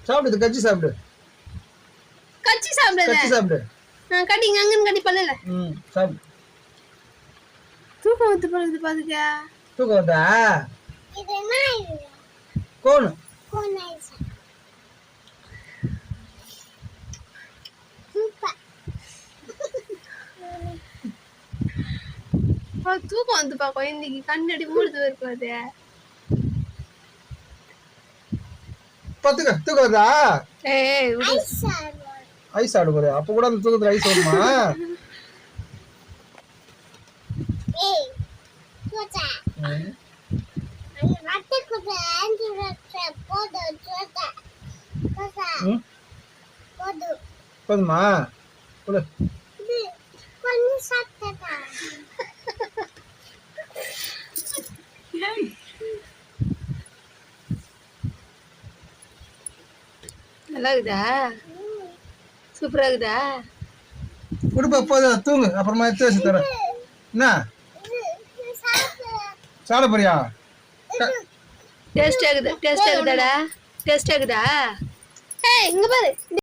சாப்பிடு கச்சி சாப்பிடு. கச்சி சாப்பிடு. கச்சி சாப்பிடு. கடிங்க அங்கன்னு கடி பண்ணல. சாப்பிடு. தூக்கம் வந்து போகுது பாத்துக்க. தூக்கம் வந்தா? இது என்ன இது? கோன். Cone ice. சூப்பர். தூக்கம் வந்து பா குழந்தைக்கு கண்ணடி மூடுது இருக்காது. பத்துக்க தூக்கம் வந்தா? ஏய் ஐஸ் ஆடு போற. அப்ப கூட அந்த தூக்கத்துல ஐஸ் வருமா? ஏய் சோட்டா அந்த வாட்டை குட்ட ஆண்டி வாட்டை போடு சோட்டா சோட்டா போடு போதுமா? போடு. இது கொஞ்சம் சாப்பிட்டா நல்லா இருக்குதா? சூப்பரா இருக்குதா? குடுப்ப போதும் தூங்கு. அப்புறமா எடுத்து வச்சு தரேன். என்ன சாப்பிட போறியா? டேஸ்ட் ஆகுதா? டேஸ்ட் ஆகுதாடா? டேஸ்ட் ஆகுதா? ஏய் இங்க பாரு.